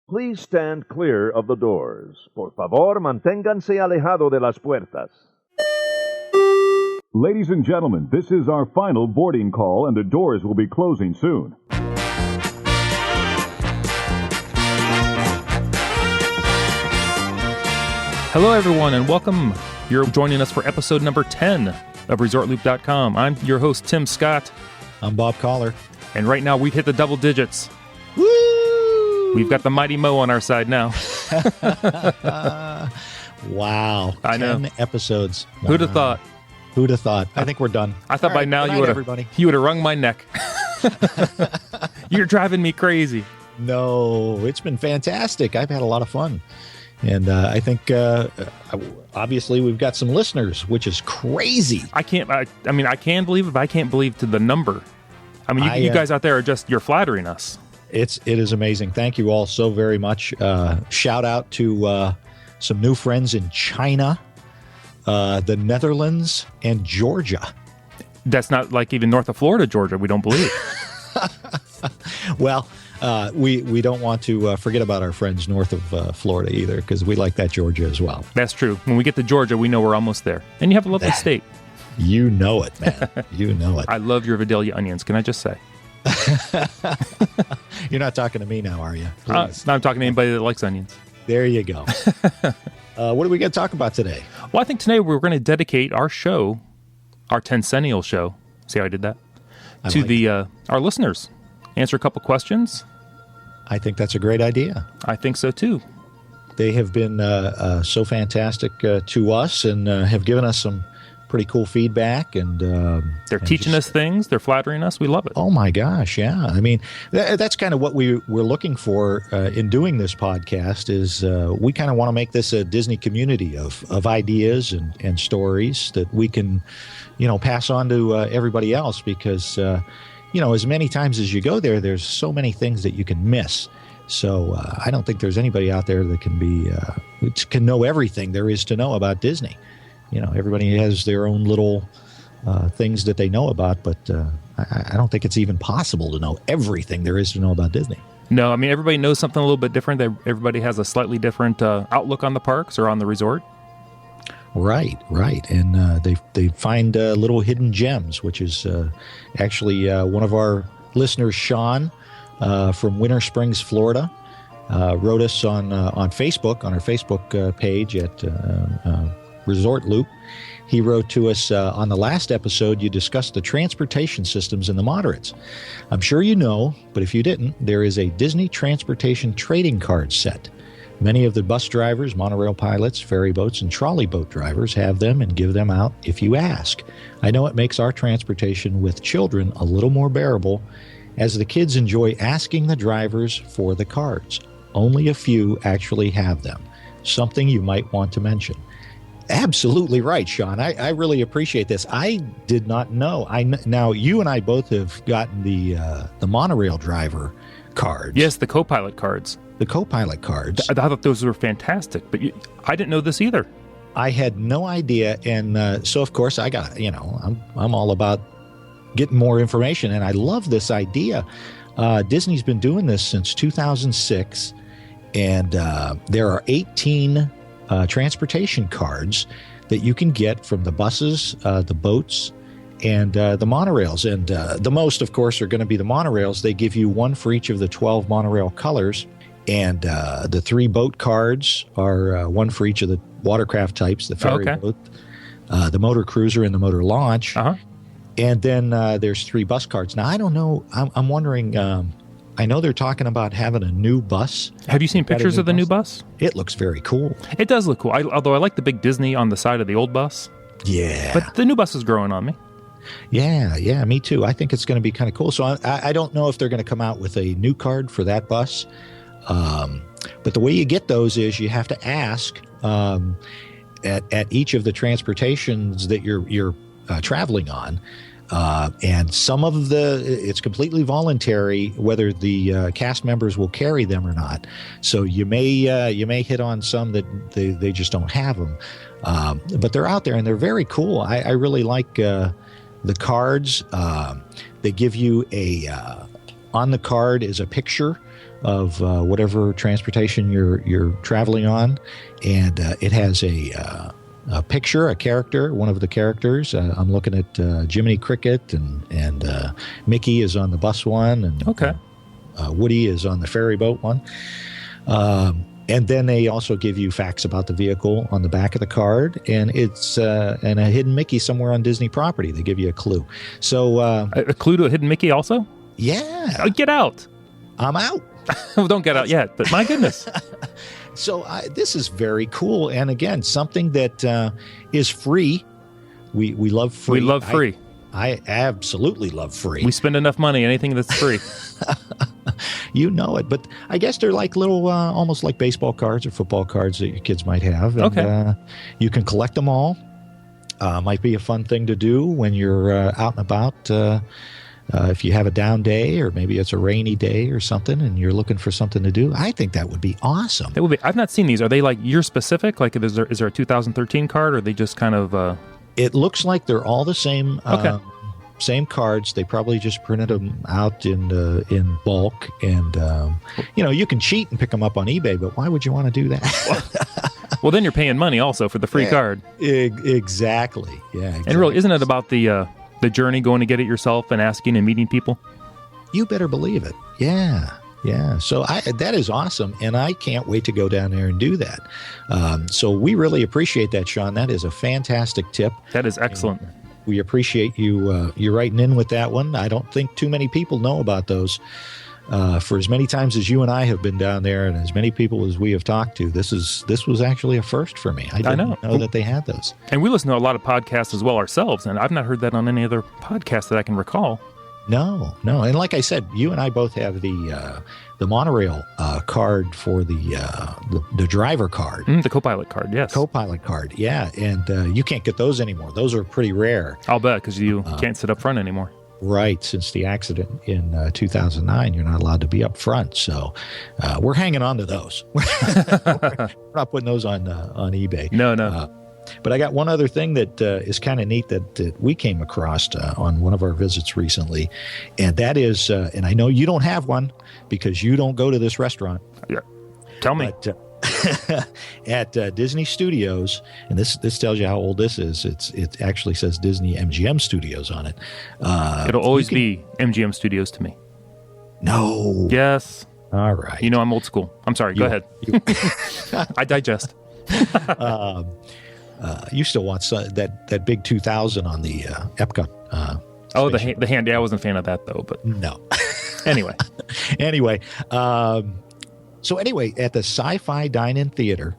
Please stand clear of the doors. Por favor, manténganse alejado de las puertas. Ladies and gentlemen, this is our final boarding call, and the doors will be closing soon. Hello, everyone, and welcome. You're joining us for episode number 10 of ResortLoop.com. I'm your host, Tim Scott. I'm Bob Collar. And right now, we've hit the double digits. Woo! We've got the Mighty Mo on our side now. Wow. I know. 10 episodes. Wow. Who'd have thought? Who'd have thought? I think we're done. I thought by now you would have wrung my neck. You're driving me crazy. No, it's been fantastic. I've had a lot of fun. And I think, obviously, we've got some listeners, which is crazy. I can believe it, but I can't believe to the number. I mean, you guys out there are you're flattering us. It is amazing. Thank you all so very much. Shout out to some new friends in China, the Netherlands, and Georgia. That's not like even north of Florida, Georgia. We don't believe. Well, we don't want to forget about our friends north of Florida either, because we like that Georgia as well. That's true. When we get to Georgia, we know we're almost there. And you have a lovely state. You know it, man. You know it. I love your Vidalia onions, can I just say? You're not talking to me now, are you? No, I'm talking to anybody that likes onions. There you go. What are we going to talk about today? Well, I think today we're going to dedicate our show, our Tencennial show, see how I did that? To our listeners. Answer a couple questions. I think that's a great idea. I think so, too. They have been so fantastic to us and have given us some pretty cool feedback. And they're teaching us things. They're flattering us. We love it. Oh, my gosh, yeah. I mean, that's kind of what we're looking for in doing this podcast is we kind of want to make this a Disney community of ideas and stories that we can, pass on to everybody else because as many times as you go there, there's so many things that you can miss. So I don't think there's anybody out there that can know everything there is to know about Disney. Everybody has their own little things that they know about, but I don't think it's even possible to know everything there is to know about Disney. No, I mean, everybody knows something a little bit different. Everybody has a slightly different outlook on the parks or on the resort. Right. And they find little hidden gems, which is actually one of our listeners, Sean, from Winter Springs, Florida, wrote us on Facebook, on our Facebook page at Resort Loop. He wrote to us, on the last episode, you discussed the transportation systems in the moderates. I'm sure you know, but if you didn't, there is a Disney transportation trading card set. Many of the bus drivers, monorail pilots, ferry boats, and trolley boat drivers have them and give them out if you ask. I know it makes our transportation with children a little more bearable, as the kids enjoy asking the drivers for the cards. Only a few actually have them. Something you might want to mention. Absolutely right, Sean. I really appreciate this. I did not know. Now, you and I both have gotten the monorail driver cards. Yes, the co-pilot cards. The co-pilot cards. I thought those were fantastic, but I didn't know this either. I had no idea, and so of course I got. I'm all about getting more information, and I love this idea. Disney's been doing this since 2006, and there are 18 transportation cards that you can get from the buses, the boats, and the monorails. And the most, of course, are going to be the monorails. They give you one for each of the 12 monorail colors. And the 3 boat cards are one for each of the watercraft types, the ferry boat, the motor cruiser, and the motor launch. Uh-huh. And then there's 3 bus cards. Now, I don't know. I'm wondering, I know they're talking about having a new bus. Have you seen pictures of the new bus? It looks very cool. It does look cool, although I like the big Disney on the side of the old bus. Yeah. But the new bus is growing on me. Yeah, me too. I think it's going to be kind of cool. So I don't know if they're going to come out with a new card for that bus. But the way you get those is you have to ask at each of the transportations that you're traveling on. And some of it's completely voluntary whether the cast members will carry them or not. So you may hit on some that they just don't have them. But they're out there and they're very cool. I really like the cards. They give you on the card is a picture of whatever transportation you're traveling on, and it has a picture, a character, one of the characters. I'm looking at Jiminy Cricket, and Mickey is on the bus one, and Woody is on the ferry boat one. And then they also give you facts about the vehicle on the back of the card, and it's and a hidden Mickey somewhere on Disney property. They give you a clue. So a clue to a hidden Mickey also? Yeah. Oh, get out. I'm out. Well, don't get out yet, but my goodness. So this is very cool. And again, something that is free. We love free. We love free. I absolutely love free. We spend enough money, anything that's free. You know it. But I guess they're like little, almost like baseball cards or football cards that your kids might have. And, you can collect them all. Might be a fun thing to do when you're out and about. If you have a down day, or maybe it's a rainy day or something, and you're looking for something to do, I think that would be awesome. It would be. I've not seen these. Are they like year specific? Like, is there a 2013 card, or are they just kind of? It looks like they're all the same. Same cards. They probably just printed them out in bulk, and you can cheat and pick them up on eBay. But why would you want to do that? Well, then you're paying money also for the free card. Exactly. Yeah. Exactly. And really, isn't it about the journey, going to get it yourself and asking and meeting people? You better believe it. Yeah. Yeah. So that is awesome. And I can't wait to go down there and do that. So we really appreciate that, Sean. That is a fantastic tip. That is excellent. And we appreciate you writing in with that one. I don't think too many people know about those. For as many times as you and I have been down there, and as many people as we have talked to, this was actually a first for me. I didn't know that they had those. And we listen to a lot of podcasts as well ourselves, and I've not heard that on any other podcast that I can recall. No. And like I said, you and I both have the monorail card for the driver card. The co-pilot card, yes. Co-pilot card, yeah. And you can't get those anymore. Those are pretty rare. I'll bet, because you can't sit up front anymore. Right. Since the accident in 2009, you're not allowed to be up front. So we're hanging on to those. We're not putting those on eBay. No. But I got one other thing that is kind of neat that we came across on one of our visits recently. And that is, and I know you don't have one because you don't go to this restaurant. Yeah. Tell me. But, at Disney Studios, and this tells you how old this is. It actually says Disney MGM Studios on it. It'll always be MGM Studios to me. No. Yes. All right. You know I'm old school. I'm sorry. Go ahead. I digest. You still want that big 2000 on the Epcot. The hand. Yeah, I wasn't a fan of that though. But no. Anyway. So anyway, at the Sci-Fi Dine-In Theater,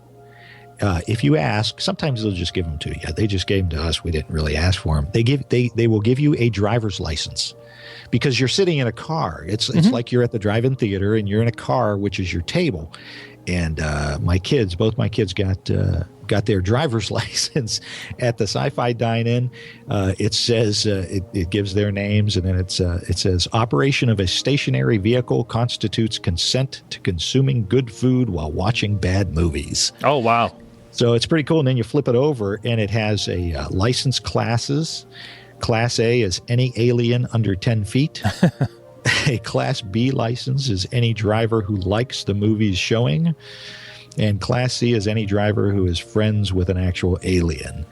if you ask, sometimes they'll just give them to you. They just gave them to us. We didn't really ask for them. They will give you a driver's license because you're sitting in a car. It's like you're at the drive-in theater and you're in a car, which is your table. And both my kids got their driver's license at the Sci-Fi Dine-In. It says it gives their names, and then it says operation of a stationary vehicle constitutes consent to consuming good food while watching bad movies. Oh wow! So it's pretty cool. And then you flip it over, and it has a license classes. Class A is any alien under 10 feet. A Class B license is any driver who likes the movies showing. And Class C is any driver who is friends with an actual alien.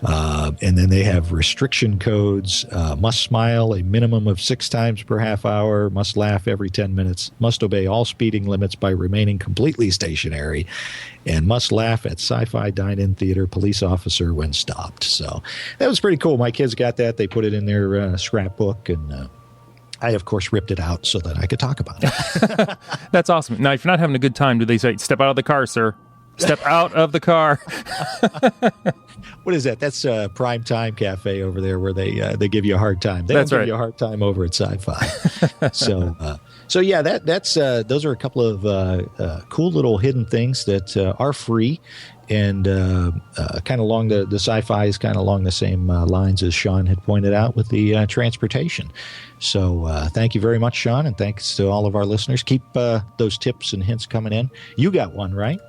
And then they have restriction codes. Must smile a minimum of 6 times per half hour. Must laugh every 10 minutes. Must obey all speeding limits by remaining completely stationary. And must laugh at Sci-Fi Dine-In Theater police officer when stopped. So that was pretty cool. My kids got that. They put it in their scrapbook, and I, of course, ripped it out so that I could talk about it. That's awesome. Now, if you're not having a good time, do they say, step out of the car, sir? Step out of the car. What is that? That's Prime Time Cafe over there where they give you a hard time. They don't give you a hard time over at Sci-Fi. So yeah, that's those are a couple of cool little hidden things that are free. And kind of along the Sci-Fi is kind of along the same lines as Sean had pointed out with the transportation. So thank you very much, Sean, and thanks to all of our listeners. Keep those tips and hints coming in. You got one, right?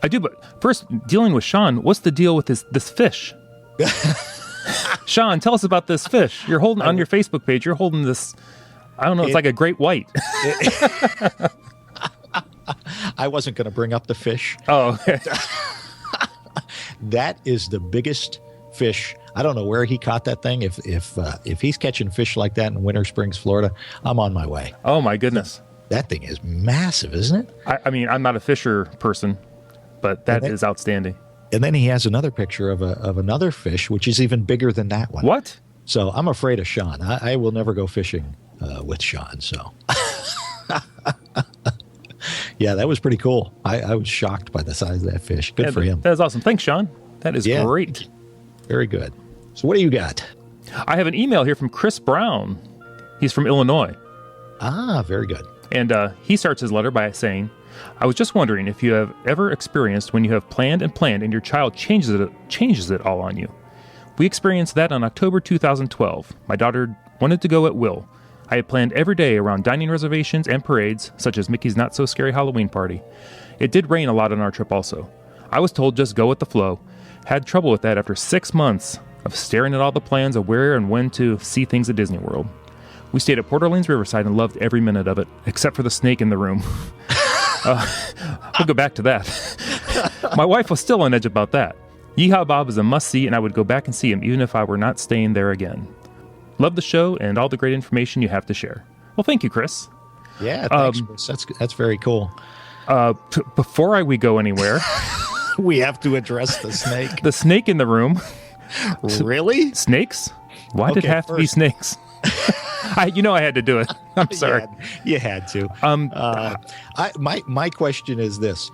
I do, but first, dealing with Sean, what's the deal with this fish? Sean, tell us about this fish. You're holding on your Facebook page. You're holding this. I don't know. It's like a great white. I wasn't going to bring up the fish. Oh, okay. That is the biggest fish. I don't know where he caught that thing. If he's catching fish like that in Winter Springs, Florida, I'm on my way. Oh, my goodness. That thing is massive, isn't it? I mean, I'm not a fisher person, but that is outstanding. And then he has another picture of another fish, which is even bigger than that one. What? So I'm afraid of Sean. I will never go fishing with Sean. So, yeah, that was pretty cool. I was shocked by the size of that fish. Good for him. That is awesome. Thanks, Sean. That is great. Very good. So what do you got? I have an email here from Chris Brown. He's from Illinois. Ah, very good. And he starts his letter by saying, I was just wondering if you have ever experienced when you have planned and your child changes it all on you. We experienced that on October 2012. My daughter wanted to go at will. I had planned every day around dining reservations and parades, such as Mickey's Not So Scary Halloween Party. It did rain a lot on our trip also. I was told just go with the flow. Had trouble with that after 6 months of staring at all the plans of where and when to see things at Disney World. We stayed at Port Orleans Riverside and loved every minute of it, except for the snake in the room. We'll go back to that. My wife was still on edge about that. Yeehaw Bob is a must-see, and I would go back and see him even if I were not staying there again. Love the show and all the great information you have to share. Well, thank you, Chris. Yeah, thanks, Chris. That's very cool. Before we go anywhere... We have to address the snake. The snake in the room. Really? Snakes? Why did it have to be snakes? I had to do it. I'm sorry. You had to. My question is this,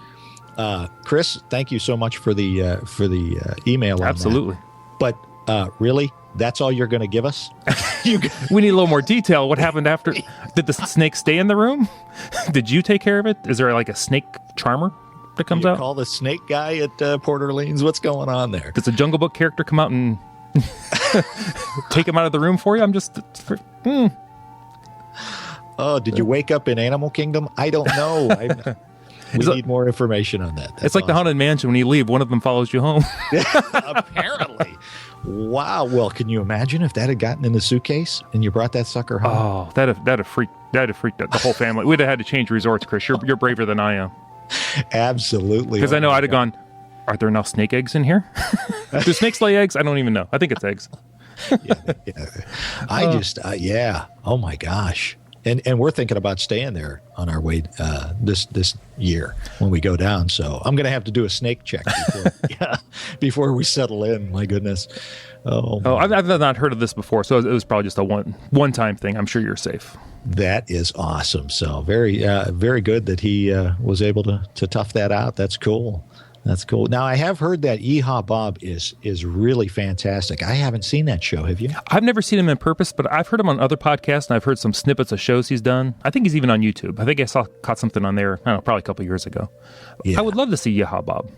Chris. Thank you so much for the email. Absolutely. But really, that's all you're going to give us? We need a little more detail. What happened after? Did the snake stay in the room? Did you take care of it? Is there like a snake charmer that comes out? Call the snake guy at Port Orleans. What's going on there? Does a Jungle Book character come out and take him out of the room for you? Oh, did you wake up in Animal Kingdom? I don't know. We need more information on that. It's like the Haunted Mansion. When you leave, one of them follows you home. Apparently. Wow. Well, can you imagine if that had gotten in the suitcase and you brought that sucker home? Oh, that'd have freaked the whole family. We'd have had to change resorts, Chris. You're braver than I am. Absolutely. Because I know I'd have gone, are there enough snake eggs in here? Do snakes lay eggs? I don't even know. I think it's eggs. Yeah. Oh my gosh. And we're thinking about staying there on our way this year when we go down. So I'm going to have to do a snake check before we settle in. My goodness. I've not heard of this before, so it was probably just a one-time thing. I'm sure you're safe. That is awesome. So very good that he was able to tough that out. That's cool. That's cool. Now, I have heard that Yeehaw Bob is really fantastic. I haven't seen that show. Have you? I've never seen him in purpose, but I've heard him on other podcasts, and I've heard some snippets of shows he's done. I think he's even on YouTube. I think I caught something on there, I don't know, probably a couple years ago. Yeah. I would love to see Yeehaw Bob.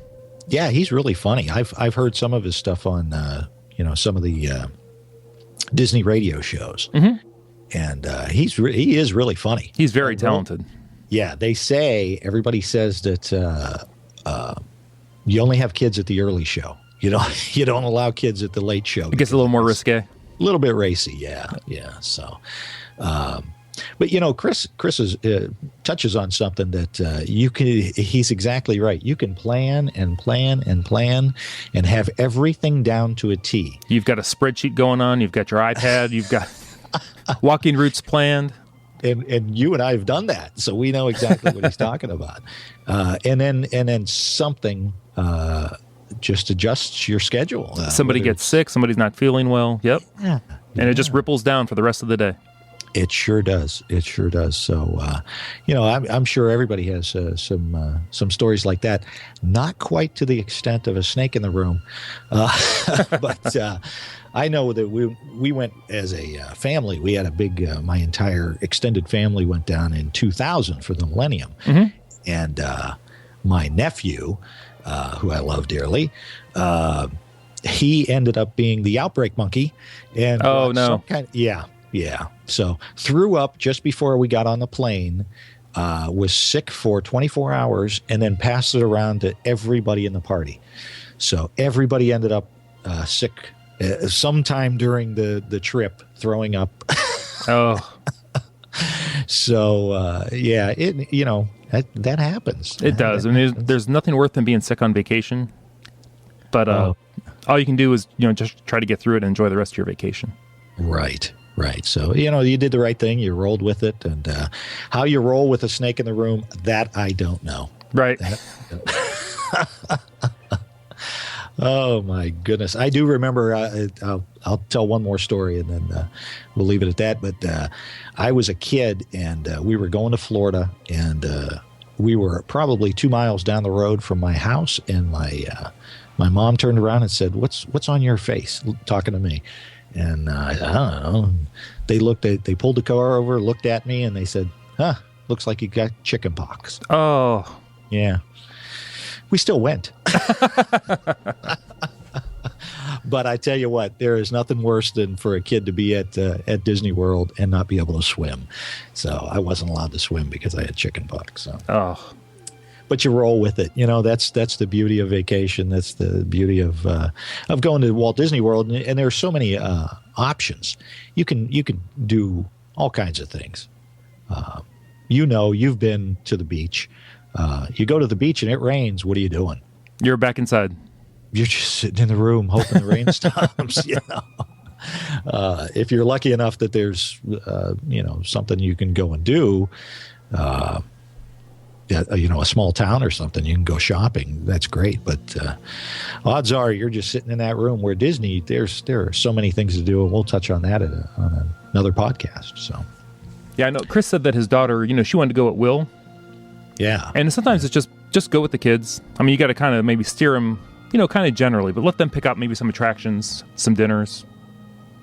Yeah, he's really funny. I've heard some of his stuff on, some of the Disney radio shows. Mm-hmm. And he is really funny. He's very talented. Yeah, everybody says that you only have kids at the early show. You don't allow kids at the late show. It gets a little more risque. A little bit racy, yeah. So, but Chris touches on something that he's exactly right. You can plan and plan and plan and have everything down to a T. You've got a spreadsheet going on. You've got your iPad. You've got walking routes planned. And you and I have done that, so we know exactly what he's talking about. And then something just adjusts your schedule. Somebody gets sick. Somebody's not feeling well. Yep. Yeah. And it just ripples down for the rest of the day. It sure does. So, I'm sure everybody has some stories like that. Not quite to the extent of a snake in the room, but I know that we went as a family. We had a big, my entire extended family went down in 2000 for the millennium. Mm-hmm. And my nephew, who I love dearly, he ended up being the outbreak monkey. And yeah. So threw up just before we got on the plane, was sick for 24 hours, and then passed it around to everybody in the party. So everybody ended up sick sometime during the trip, throwing up. Oh. So yeah, that happens. It does. I mean, there's nothing worse than being sick on vacation. But all you can do is just try to get through it and enjoy the rest of your vacation. Right. So, you did the right thing. You rolled with it. And how you roll with a snake in the room, that I don't know. Right. Oh, my goodness. I do remember, I'll tell one more story and then we'll leave it at that. But I was a kid and we were going to Florida and we were probably 2 miles down the road from my house. And my mom turned around and said, what's on your face? Talking to me. And I don't know. They pulled the car over, looked at me, and they said, looks like you got chicken pox. Oh. Yeah. We still went. But I tell you what, there is nothing worse than for a kid to be at Disney World and not be able to swim. So I wasn't allowed to swim because I had chicken pox. So. Oh. But you roll with it. That's the beauty of vacation. That's the beauty of going to Walt Disney World. And there are so many options. You can do all kinds of things. You've been to the beach. You go to the beach and it rains. What are you doing? You're back inside. You're just sitting in the room hoping the rain stops. If you're lucky enough that there's something you can go and do. A small town or something, you can go shopping. That's great. But odds are you're just sitting in that room where Disney, there are so many things to do. And we'll touch on that on another podcast. So, yeah, I know Chris said that his daughter, she wanted to go at will. Yeah. And sometimes it's just go with the kids. I mean, you got to kind of maybe steer them, kind of generally, but let them pick out maybe some attractions, some dinners.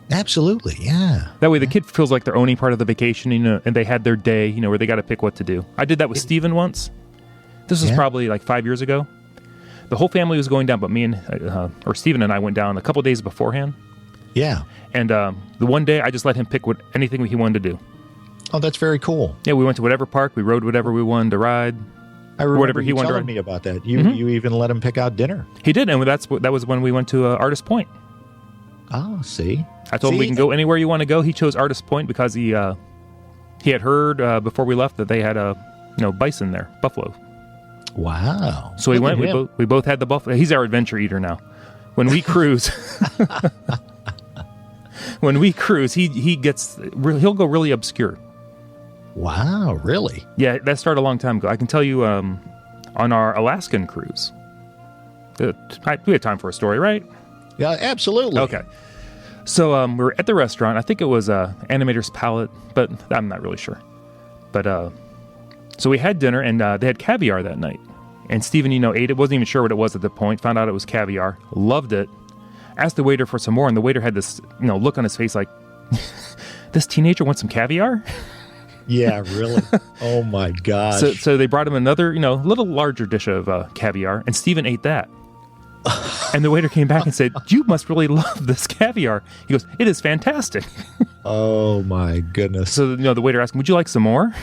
Absolutely, yeah. That way the kid feels like they're owning part of the vacation, and they had their day, where they got to pick what to do. I did that with Steven once. This was probably like 5 years ago. The whole family was going down, but me and Steven and I went down a couple days beforehand. Yeah. And the one day I just let him pick anything he wanted to do. Oh, that's very cool. Yeah, we went to whatever park, we rode whatever we wanted to ride. I remember whatever he you wanted telling to ride. me about that. You even let him pick out dinner. He did, and that was when we went to Artist Point. Oh, see. I told him we can go anywhere you want to go. He chose Artist Point because he had heard before we left that they had bison there, buffalo. Wow. So we went. We both had the buffalo. He's our adventure eater now. When we cruise, he'll go really obscure. Wow, really? Yeah, that started a long time ago. I can tell you on our Alaskan cruise. We had time for a story, right? Yeah, absolutely. Okay. So we were at the restaurant. I think it was Animator's Palette, but I'm not really sure. But so we had dinner, and they had caviar that night. And Steven, ate it. Wasn't even sure what it was at the point. Found out it was caviar. Loved it. Asked the waiter for some more, and the waiter had this, look on his face like, this teenager wants some caviar? Yeah, really? Oh, my gosh. So they brought him another, little larger dish of caviar, and Steven ate that. And the waiter came back and said, you must really love this caviar. He goes, it is fantastic. Oh, my goodness. So, the waiter asked him, would you like some more?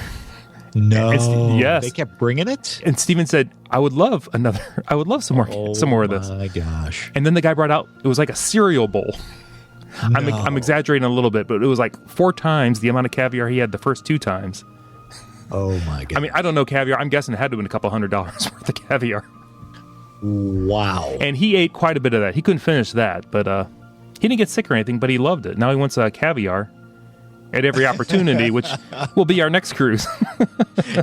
No. Yes. They kept bringing it? And Steven said, I would love some more of this. Oh, my gosh. And then the guy brought out, it was like a cereal bowl. No. I'm exaggerating a little bit, but it was like 4 times the amount of caviar he had the first 2 times. Oh, my God. I mean, I don't know caviar. I'm guessing it had to have been a couple $100 worth of caviar. Wow. And he ate quite a bit of that. He couldn't finish that, but he didn't get sick or anything, but he loved it. Now he wants caviar at every opportunity, which will be our next cruise.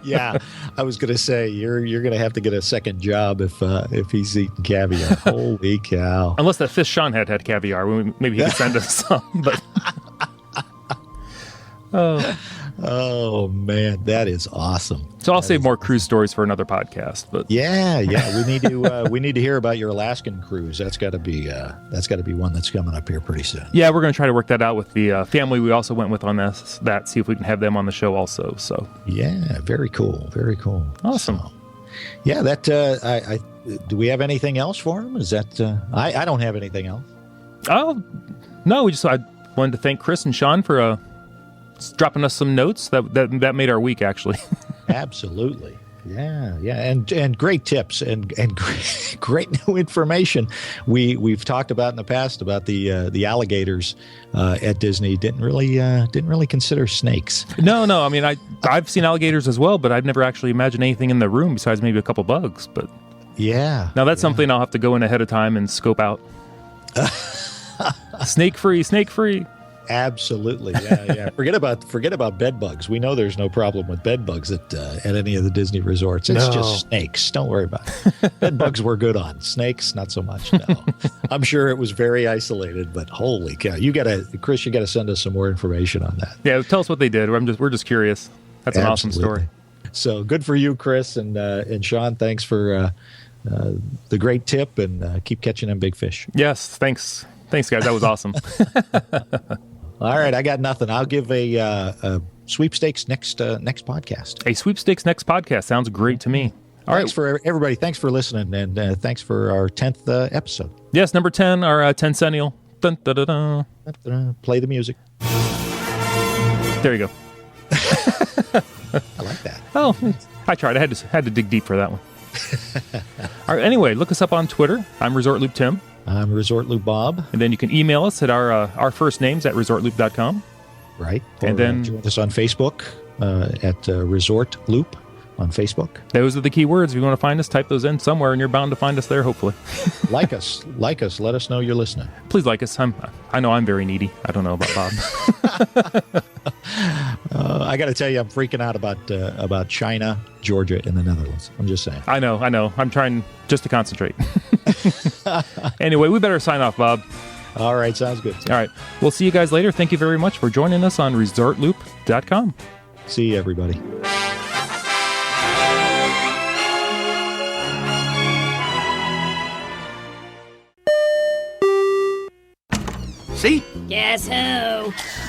Yeah, I was going to say, you're going to have to get a second job if he's eating caviar. Holy cow. Unless that fish Sean had caviar. Maybe he could send us some, but... Oh, man, that is awesome. So I'll save more cruise stories for another podcast. But yeah, we need to hear about your Alaskan cruise. That's got to be one that's coming up here pretty soon. Yeah, we're going to try to work that out with the family we also went with on that. See if we can have them on the show also. So yeah, very cool, very cool. Awesome. So, yeah, that do we have anything else for him? Is that I don't have anything else. Oh no, I wanted to thank Chris and Sean for dropping us some notes that made our week actually. Absolutely. Yeah, and great tips and great new information. We've talked about in the past about the alligators at Disney. Didn't really consider snakes. No. I mean, I've seen alligators as well, but I've never actually imagined anything in the room besides maybe a couple bugs. But yeah, now that's something I'll have to go in ahead of time and scope out. Snake free. Absolutely, yeah. Forget about bed bugs. We know there's no problem with bed bugs at any of the Disney resorts. It's just snakes. Don't worry about it. Bed bugs we're good on. Snakes, not so much. No, I'm sure it was very isolated. But holy cow, Chris, you gotta send us some more information on that. Yeah, tell us what they did. We're just curious. That's an awesome story. So good for you, Chris, and Sean. Thanks for the great tip, and keep catching them big fish. Yes, thanks, guys. That was awesome. All right, I got nothing. I'll give a sweepstakes next podcast. A sweepstakes next podcast sounds great to me. All thanks for everybody. Thanks for listening, and thanks for our 10th episode. Yes, number 10, our 10cennial. Dun, dun, dun, dun. Play the music. There you go. I like that. Oh, I tried. I had to dig deep for that one. All right. Anyway, look us up on Twitter. I'm Resort Loop Tim. I'm Resort Loop Bob. And then you can email us at our first names at ResortLoop.com. Right. And then join us on Facebook at Resort Loop on Facebook. Those are the key words. If you want to find us, type those in somewhere, and you're bound to find us there, hopefully. Like us. Let us know you're listening. Please like us. I know I'm very needy. I don't know about Bob. I got to tell you, I'm freaking out about China, Georgia, and the Netherlands. I'm just saying. I know. I'm trying just to concentrate. Anyway, we better sign off, Bob. All right, sounds good. All right. We'll see you guys later. Thank you very much for joining us on ResortLoop.com. See you, everybody. See? Guess who?